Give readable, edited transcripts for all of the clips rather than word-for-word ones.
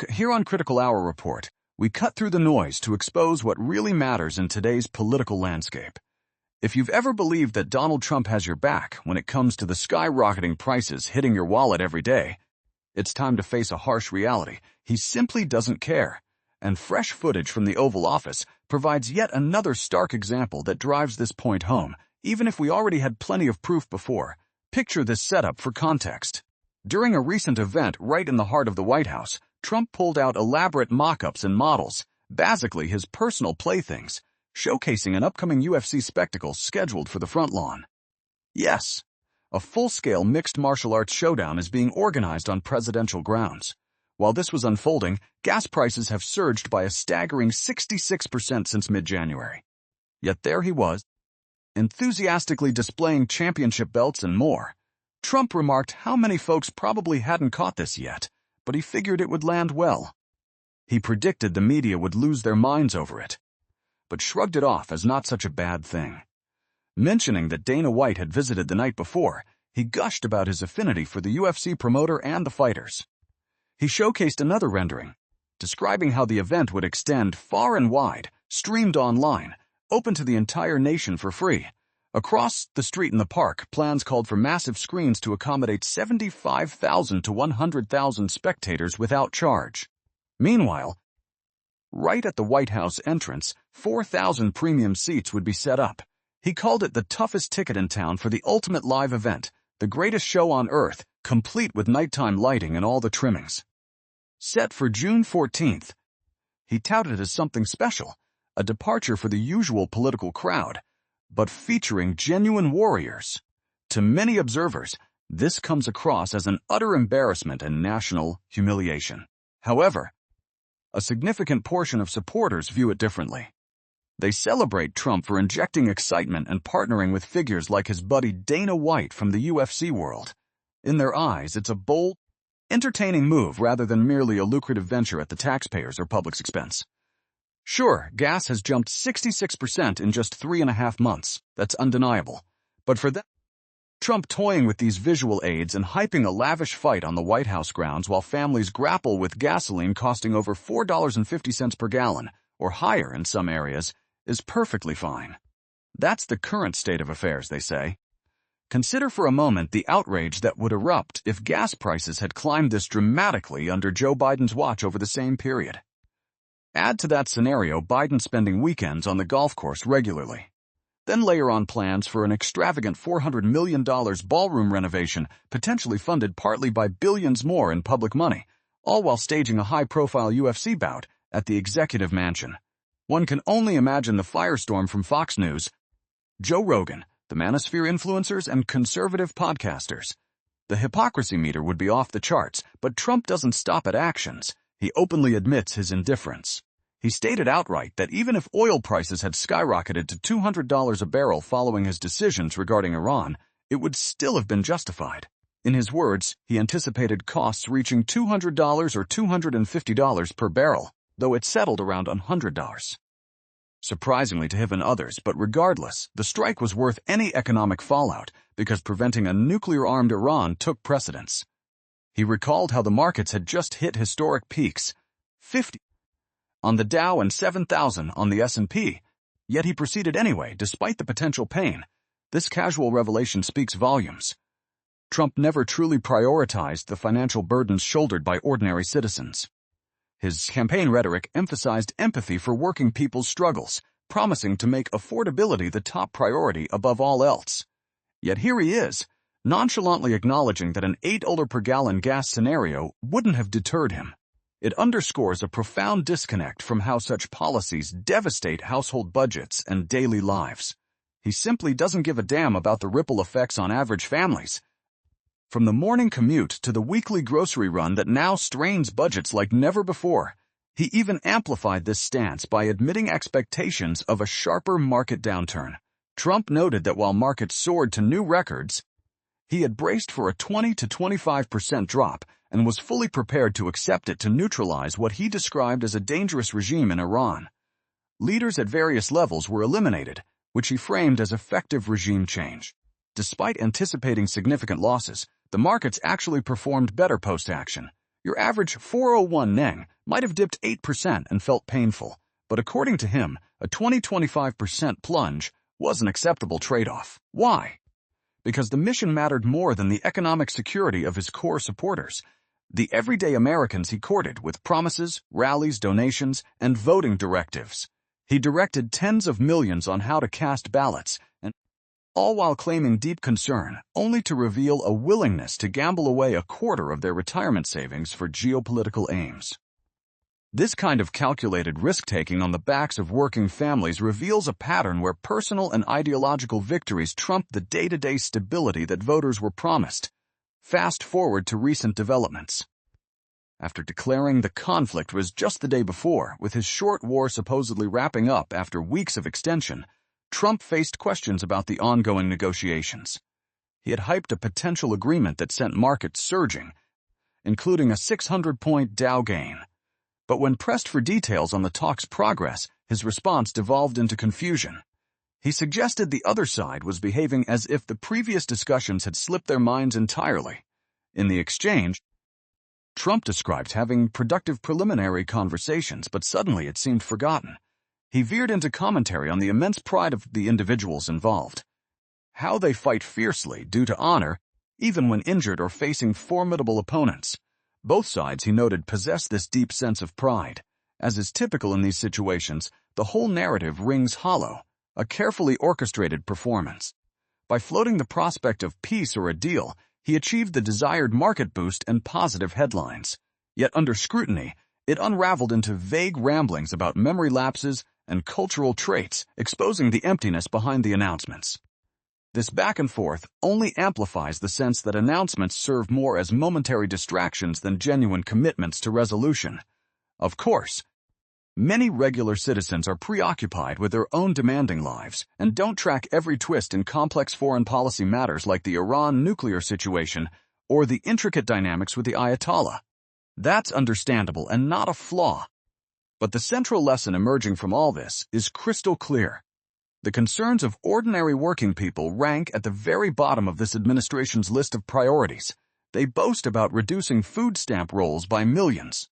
Here on Critical Hour Report, we cut through the noise to expose what really matters in today's political landscape. If you've ever believed that Donald Trump has your back when it comes to the skyrocketing prices hitting your wallet every day, it's time to face a harsh reality. He simply doesn't care. And fresh footage from the Oval Office provides yet another stark example that drives this point home, even if we already had plenty of proof before. Picture this setup for context. During a recent event right in the heart of the White House, Trump pulled out elaborate mock-ups and models, basically his personal playthings, showcasing an upcoming UFC spectacle scheduled for the front lawn. Yes, a full-scale mixed martial arts showdown is being organized on presidential grounds. While this was unfolding, gas prices have surged by a staggering 66% since mid-January. Yet there he was, enthusiastically displaying championship belts and more. Trump remarked how many folks probably hadn't caught this yet, but he figured it would land well. He predicted the media would lose their minds over it, but shrugged it off as not such a bad thing. Mentioning that Dana White had visited the night before, he gushed about his affinity for the UFC promoter and the fighters. He showcased another rendering, describing how the event would extend far and wide, streamed online, open to the entire nation for free. Across the street in the park, plans called for massive screens to accommodate 75,000 to 100,000 spectators without charge. Meanwhile, right at the White House entrance, 4,000 premium seats would be set up. He called it the toughest ticket in town for the ultimate live event, the greatest show on earth, complete with nighttime lighting and all the trimmings. Set for June 14th, he touted it as something special, a departure for the usual political crowd, but featuring genuine warriors. To many observers, this comes across as an utter embarrassment and national humiliation. However, a significant portion of supporters view it differently. They celebrate Trump for injecting excitement and partnering with figures like his buddy Dana White from the UFC world. In their eyes, it's a bold, entertaining move rather than merely a lucrative venture at the taxpayers' or public's expense. Sure, gas has jumped 66% in just 3.5 months. That's undeniable. But for them, Trump toying with these visual aids and hyping a lavish fight on the White House grounds while families grapple with gasoline costing over $4.50 per gallon, or higher in some areas, is perfectly fine. That's the current state of affairs, they say. Consider for a moment the outrage that would erupt if gas prices had climbed this dramatically under Joe Biden's watch over the same period. Add to that scenario Biden spending weekends on the golf course regularly. Then layer on plans for an extravagant $400 million ballroom renovation, potentially funded partly by billions more in public money, all while staging a high-profile UFC bout at the executive mansion. One can only imagine the firestorm from Fox News, Joe Rogan, the manosphere influencers, and conservative podcasters. The hypocrisy meter would be off the charts, but Trump doesn't stop at actions. He openly admits his indifference. He stated outright that even if oil prices had skyrocketed to $200 a barrel following his decisions regarding Iran, it would still have been justified. In his words, he anticipated costs reaching $200 or $250 per barrel, though it settled around $100. Surprisingly to him and others, but regardless, the strike was worth any economic fallout because preventing a nuclear-armed Iran took precedence. He recalled how the markets had just hit historic peaks, 50 on the Dow and 7,000 on the S&P, yet he proceeded anyway despite the potential pain. This casual revelation speaks volumes. Trump never truly prioritized the financial burdens shouldered by ordinary citizens. His campaign rhetoric emphasized empathy for working people's struggles, promising to make affordability the top priority above all else. Yet here he is, nonchalantly acknowledging that an $8 per gallon gas scenario wouldn't have deterred him. It underscores a profound disconnect from how such policies devastate household budgets and daily lives. He simply doesn't give a damn about the ripple effects on average families. From the morning commute to the weekly grocery run that now strains budgets like never before, he even amplified this stance by admitting expectations of a sharper market downturn. Trump noted that while markets soared to new records, he had braced for a 20 to 25% drop and was fully prepared to accept it to neutralize what he described as a dangerous regime in Iran. Leaders at various levels were eliminated, which he framed as effective regime change. Despite anticipating significant losses, the markets actually performed better post-action. Your average 401 Neng might have dipped 8% and felt painful, but according to him, a 20-25% plunge was an acceptable trade-off. Why? Because the mission mattered more than the economic security of his core supporters, the everyday Americans he courted with promises, rallies, donations, and voting directives. He directed tens of millions on how to cast ballots, and all while claiming deep concern, only to reveal a willingness to gamble away a quarter of their retirement savings for geopolitical aims. This kind of calculated risk-taking on the backs of working families reveals a pattern where personal and ideological victories trump the day-to-day stability that voters were promised. Fast forward to recent developments. After declaring the conflict was just the day before, with his short war supposedly wrapping up after weeks of extension, Trump faced questions about the ongoing negotiations. He had hyped a potential agreement that sent markets surging, including a 600-point Dow gain. But when pressed for details on the talks' progress, his response devolved into confusion. He suggested the other side was behaving as if the previous discussions had slipped their minds entirely. In the exchange, Trump described having productive preliminary conversations, but suddenly it seemed forgotten. He veered into commentary on the immense pride of the individuals involved, how they fight fiercely due to honor, even when injured or facing formidable opponents. Both sides, he noted, possess this deep sense of pride. As is typical in these situations, the whole narrative rings hollow, a carefully orchestrated performance. By floating the prospect of peace or a deal, he achieved the desired market boost and positive headlines. Yet under scrutiny, it unraveled into vague ramblings about memory lapses and cultural traits, exposing the emptiness behind the announcements. This back and forth only amplifies the sense that announcements serve more as momentary distractions than genuine commitments to resolution. Of course, many regular citizens are preoccupied with their own demanding lives and don't track every twist in complex foreign policy matters like the Iran nuclear situation or the intricate dynamics with the Ayatollah. That's understandable and not a flaw. But the central lesson emerging from all this is crystal clear. The concerns of ordinary working people rank at the very bottom of this administration's list of priorities. They boast about reducing food stamp rolls by millions.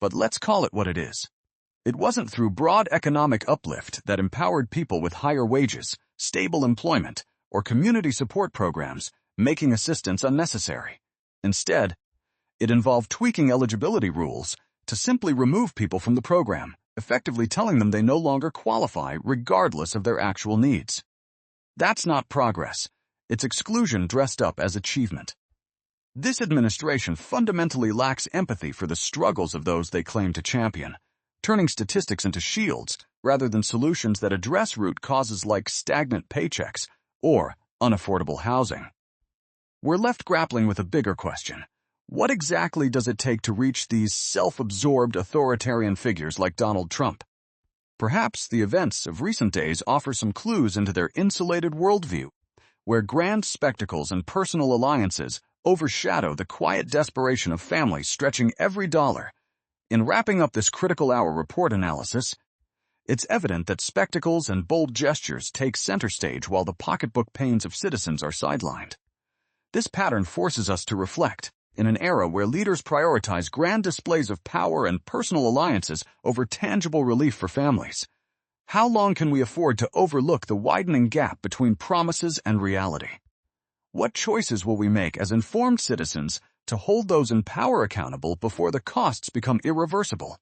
But let's call it what it is. It wasn't through broad economic uplift that empowered people with higher wages, stable employment, or community support programs, making assistance unnecessary. Instead, it involved tweaking eligibility rules to simply remove people from the program, effectively telling them they no longer qualify regardless of their actual needs. That's not progress. It's exclusion dressed up as achievement. This administration fundamentally lacks empathy for the struggles of those they claim to champion, turning statistics into shields rather than solutions that address root causes like stagnant paychecks or unaffordable housing. We're left grappling with a bigger question. What exactly does it take to reach these self-absorbed authoritarian figures like Donald Trump? Perhaps the events of recent days offer some clues into their insulated worldview, where grand spectacles and personal alliances overshadow the quiet desperation of families stretching every dollar. In wrapping up this critical hour report analysis, it's evident that spectacles and bold gestures take center stage while the pocketbook pains of citizens are sidelined. This pattern forces us to reflect. In an era where leaders prioritize grand displays of power and personal alliances over tangible relief for families, how long can we afford to overlook the widening gap between promises and reality? What choices will we make as informed citizens to hold those in power accountable before the costs become irreversible?